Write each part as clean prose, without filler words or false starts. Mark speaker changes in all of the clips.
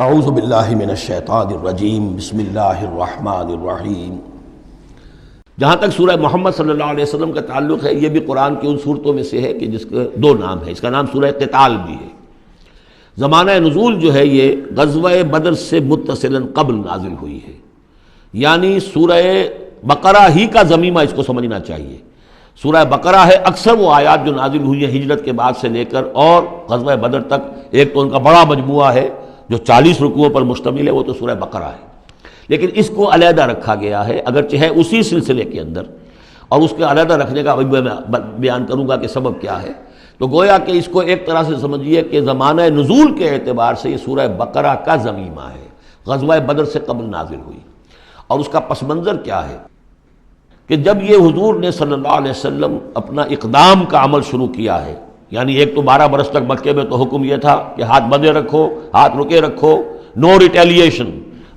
Speaker 1: اعوذ باللہ من الشیطان الرجیم بسم اللہ الرحمن الرحیم۔ جہاں تک سورہ محمد صلی اللہ علیہ وسلم کا تعلق ہے، یہ بھی قرآن کی ان صورتوں میں سے ہے کہ جس کے دو نام ہیں۔ اس کا نام سورہ قتال بھی ہے۔ زمانہ نزول جو ہے یہ غزوہ بدر سے متصلاً قبل نازل ہوئی ہے، یعنی سورہ بقرہ ہی کا ضمیمہ اس کو سمجھنا چاہیے۔ سورہ بقرہ ہے، اکثر وہ آیات جو نازل ہوئی ہیں ہجرت کے بعد سے لے کر اور غزوہ بدر تک، ایک تو ان کا بڑا مجموعہ ہے جو 40 رکوعوں پر مشتمل ہے، وہ تو سورہ بقرہ ہے، لیکن اس کو علیحدہ رکھا گیا ہے، اگرچہ ہے اسی سلسلے کے اندر، اور اس کے علیحدہ رکھنے کا میں بیان کروں گا کہ سبب کیا ہے۔ تو گویا کہ اس کو ایک طرح سے سمجھیے کہ زمانہ نزول کے اعتبار سے یہ سورہ بقرہ کا ضمیمہ ہے، غزوہ بدر سے قبل نازل ہوئی۔ اور اس کا پس منظر کیا ہے کہ جب یہ حضور نے صلی اللہ علیہ وسلم اپنا اقدام کا عمل شروع کیا ہے، یعنی ایک تو 12 برس تک مکے میں تو حکم یہ تھا کہ ہاتھ بندے رکھو، ہاتھ رکے رکھو، نو ریٹیلیشن،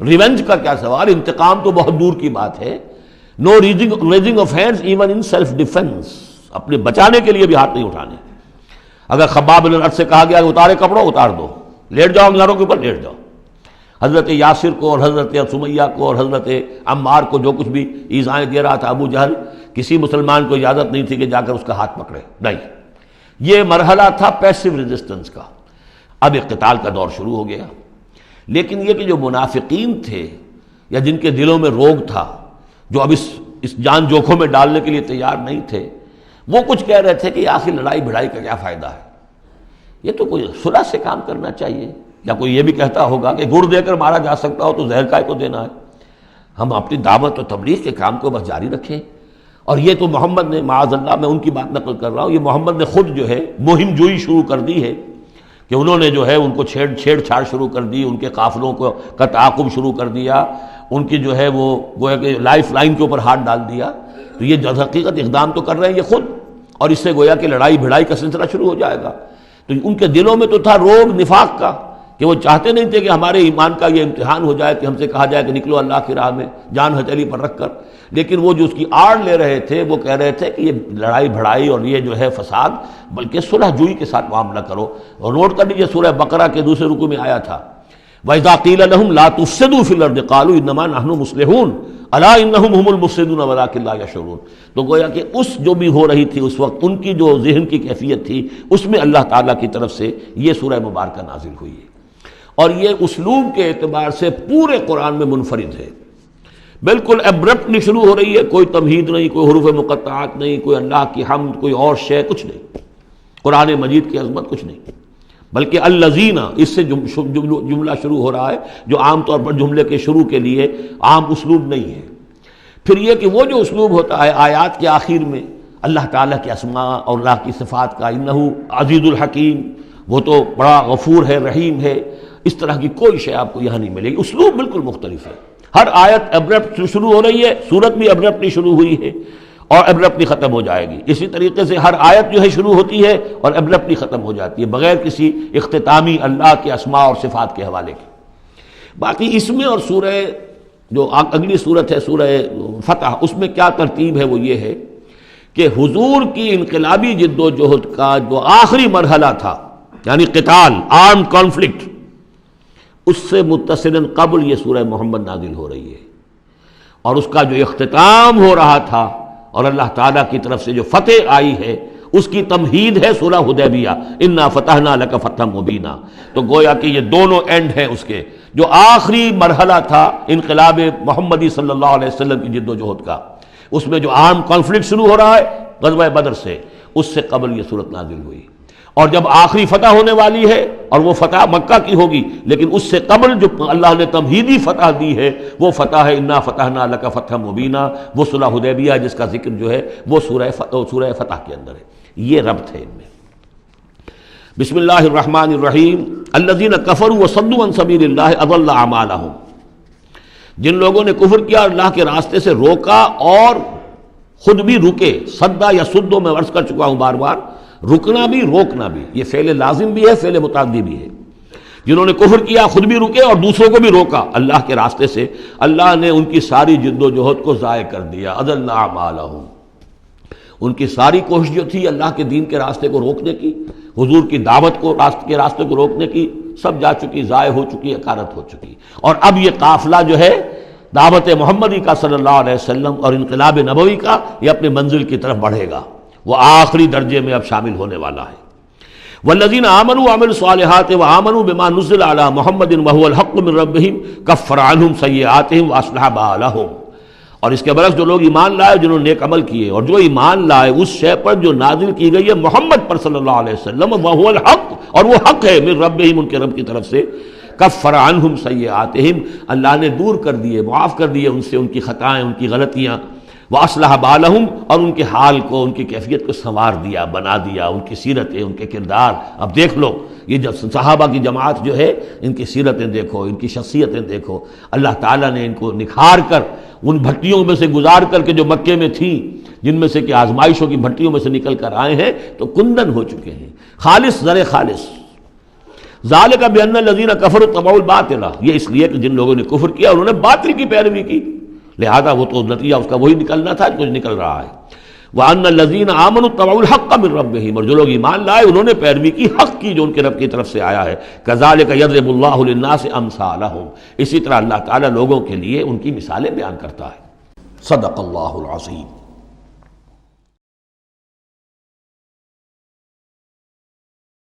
Speaker 1: ریونج کا کیا سوال، انتقام تو بہت دور کی بات ہے، no raising of hands even in self defence, اپنے بچانے کے لیے بھی ہاتھ نہیں اٹھانے۔ اگر خباب بن الارت سے کہا گیا کہ اتارے کپڑوں اتار دو، لیٹ جاؤ انگاروں کے اوپر لیٹ جاؤ۔ حضرت یاسر کو اور حضرت سمیہ کو اور حضرت عمار کو جو کچھ بھی ایذائیں دے رہا تھا ابو جہل، کسی مسلمان کو اجازت نہیں تھی کہ جا کر اس کا ہاتھ پکڑے، نہیں۔ یہ مرحلہ تھا پیسو ریزسٹنس کا۔ اب قتال کا دور شروع ہو گیا، لیکن یہ کہ جو منافقین تھے یا جن کے دلوں میں روگ تھا، جو اب اس جان جوکھوں میں ڈالنے کے لیے تیار نہیں تھے، وہ کچھ کہہ رہے تھے کہ آخر لڑائی بھڑائی کا کیا فائدہ ہے، یہ تو کوئی صلح سے کام کرنا چاہیے۔ یا کوئی یہ بھی کہتا ہوگا کہ گڑ دے کر مارا جا سکتا ہو تو زہر کائے کو دینا ہے، ہم اپنی دعوت و تبلیغ کے کام کو بس جاری رکھیں۔ اور یہ تو محمد نے، معاذ اللہ میں ان کی بات نقل کر رہا ہوں، یہ محمد نے خود جو ہے مہم جوئی شروع کر دی ہے کہ انہوں نے جو ہے ان کو چھیڑ چھاڑ شروع کر دی، ان کے قافلوں کا تعاقب شروع کر دیا، ان کی جو ہے وہ گویا کہ لائف لائن کے اوپر ہاتھ ڈال دیا۔ تو یہ حقیقت اقدام تو کر رہے ہیں یہ خود، اور اس سے گویا کہ لڑائی بھڑائی کا سلسلہ شروع ہو جائے گا۔ تو ان کے دلوں میں تو تھا روگ نفاق کا، کہ وہ چاہتے نہیں تھے کہ ہمارے ایمان کا یہ امتحان ہو جائے کہ ہم سے کہا جائے کہ نکلو اللہ کی راہ میں جان ہتھیلی پر رکھ کر، لیکن وہ جو اس کی آڑ لے رہے تھے وہ کہہ رہے تھے کہ یہ لڑائی بھڑائی اور یہ جو ہے فساد، بلکہ صلح جوئی کے ساتھ معاملہ کرو۔ اور نوٹ کر لیجیے سورہ بقرہ کے دوسرے رکوع میں آیا تھا وَإِذَا قِيلَ لَهُمْ لَا تُفْسِدُوا فِي الْأَرْضِ قَالُوا إِنَّمَا نَحْنُ مُصْلِحُونَ أَلَا إِنَّهُمْ هُمُ الْمُفْسِدُونَ وَلَٰكِن لَا يَشْعُرُونَ۔ تو گویا کہ اس جو بھی ہو رہی تھی اس وقت، ان کی جو ذہن کی کیفیت تھی، اس میں اللہ تعالیٰ کی طرف سے یہ سورہ مبارکہ نازل ہوئی ہے، اور یہ اسلوب کے اعتبار سے پورے قرآن میں منفرد ہے۔ بالکل ابرپٹلی شروع ہو رہی ہے، کوئی تمہید نہیں، کوئی حروف مقطعات نہیں، کوئی اللہ کی حمد، کوئی اور شے، کچھ نہیں، قرآن مجید کی عظمت کچھ نہیں، بلکہ الذین، اس سے جملہ شروع ہو رہا ہے جو عام طور پر جملے کے شروع کے لیے عام اسلوب نہیں ہے۔ پھر یہ کہ وہ جو اسلوب ہوتا ہے آیات کے آخر میں اللہ تعالیٰ کے اسماء اور اللہ کی صفات کا، انہ عزیز الحکیم، وہ تو بڑا غفور ہے، رحیم ہے، اس طرح کی کوئی شے آپ کو یہاں نہیں ملے گی۔ اسلوب بالکل مختلف ہے، ہر آیت ابرپٹ شروع ہو رہی ہے، سورت بھی ابرپٹلی شروع ہوئی ہے اور ابرپٹلی ختم ہو جائے گی۔ اسی طریقے سے ہر آیت جو ہے شروع ہوتی ہے اور ابرپٹلی ختم ہو جاتی ہے، بغیر کسی اختتامی اللہ کے اسماء اور صفات کے حوالے کے۔ باقی اس میں اور سورہ جو اگلی سورت ہے سورہ فتح، اس میں کیا ترتیب ہے وہ یہ ہے کہ حضور کی انقلابی جد و جہد کا جو آخری مرحلہ تھا، یعنی قتال، آرم کانفلکٹ، اس سے متصلاً قبل یہ سورہ محمد نازل ہو رہی ہے، اور اس کا جو اختتام ہو رہا تھا اور اللہ تعالیٰ کی طرف سے جو فتح آئی ہے اس کی تمہید ہے سورہ حدیبیہ، انا فتحنا لک فتحا مبینا۔ تو گویا کہ یہ دونوں اینڈ ہیں اس کے، جو آخری مرحلہ تھا انقلاب محمدی صلی اللہ علیہ وسلم کی جد و جہد کا، اس میں جو عام کانفلکٹ شروع ہو رہا ہے غزوہ بدر سے، اس سے قبل یہ صورت نازل ہوئی۔ اور جب آخری فتح ہونے والی ہے، اور وہ فتح مکہ کی ہوگی، لیکن اس سے قبل جو اللہ نے تمہیدی فتح دی ہے وہ فتح ہے انا فتحنا لک فتحا مبینا، وہ صلح حدیبیہ جس کا ذکر جو ہے وہ سورہ فتح کے اندر ہے۔ یہ ربط ہے ان میں۔ بسم اللہ الرحمن الرحیم۔ الذین کفروا وصدوا عن سبیل اللہ اضل اعمالہم، جن لوگوں نے کفر کیا اور اللہ کے راستے سے روکا اور خود بھی رکے، صدا یا سدو میں عرض کر چکا ہوں بار بار، رکنا بھی روکنا بھی، یہ فعل لازم بھی ہے، فعل متعدی بھی ہے۔ جنہوں نے کفر کیا خود بھی رکے اور دوسروں کو بھی روکا اللہ کے راستے سے، اللہ نے ان کی ساری جد و جہد کو ضائع کر دیا، اضل اعمالہم۔ ان کی ساری کوشش جو تھی اللہ کے دین کے راستے کو روکنے کی، حضور کی دعوت کو کے راستے کو روکنے کی، سب جا چکی، ضائع ہو چکی، اکارت ہو چکی۔ اور اب یہ قافلہ جو ہے دعوت محمدی کا صلی اللہ علیہ وسلم اور انقلاب نبوی کا، یہ اپنے منزل کی طرف بڑھے گا، وہ آخری درجے میں اب شامل ہونے والا ہے۔ والذین آمنوا وعملوا الصالحات وآمنوا بما نزل علی محمد وهو الحق من ربهم کفر عنہم سیئاتہم واصلح بالہم۔ اور اس کے برعکس جو لوگ ایمان لائے، جنہوں نے نیک عمل کیے، اور جو ایمان لائے اس شے پر جو نازل کی گئی ہے محمد پر صلی اللہ علیہ وسلم، وهو الحق، اور وہ حق ہے، من ربهم، ان کے رب کی طرف سے، کفر عنہم سیئاتہم، اللہ نے دور کر دیے، معاف کر دیے ان سے ان کی خطائیں، ان کی غلطیاں، وَأَصْلَحَ بَالَهُمْ، اور ان کے حال کو، ان کی کیفیت کو سنوار دیا، بنا دیا، ان کی سیرتیں، ان کے کردار۔ اب دیکھ لو یہ جب صحابہ کی جماعت جو ہے، ان کی سیرتیں دیکھو، ان کی شخصیتیں دیکھو، اللہ تعالیٰ نے ان کو نکھار کر ان بھٹیوں میں سے گزار کر کے جو مکے میں تھیں، جن میں سے کہ آزمائشوں کی بھٹیوں میں سے نکل کر آئے ہیں، تو کندن ہو چکے ہیں، خالص زر خالص۔ ذَلِكَ بِأَنَّ الَّذِينَ كَفَرُوا اتَّبَعُوا الْبَاطِلَ، یہ اس لیے کہ جن لوگوں نے کفر کیا انہوں نے باطل کی پیروی کی، لہذا وہ تو نتیجہ اس کا وہی نکلنا تھا کچھ نکل رہا ہے۔ وَأَنَّ الَّذِينَ آمَنُوا اتَّبَعُوا الْحَقَّ مِن رَبِّهِمْ، اور جو لوگ ایمان لائے انہوں نے پیروی کی حق کی جو ان کے رب کی طرف سے آیا ہے۔ كَذَلِكَ يَضْرِبُ اللَّهُ لِلنَّاسِ أَمْثَالَهُمْ، اسی طرح اللہ تعالیٰ لوگوں کے لیے ان کی مثالیں بیان کرتا ہے۔ صدق اللہ العظیم۔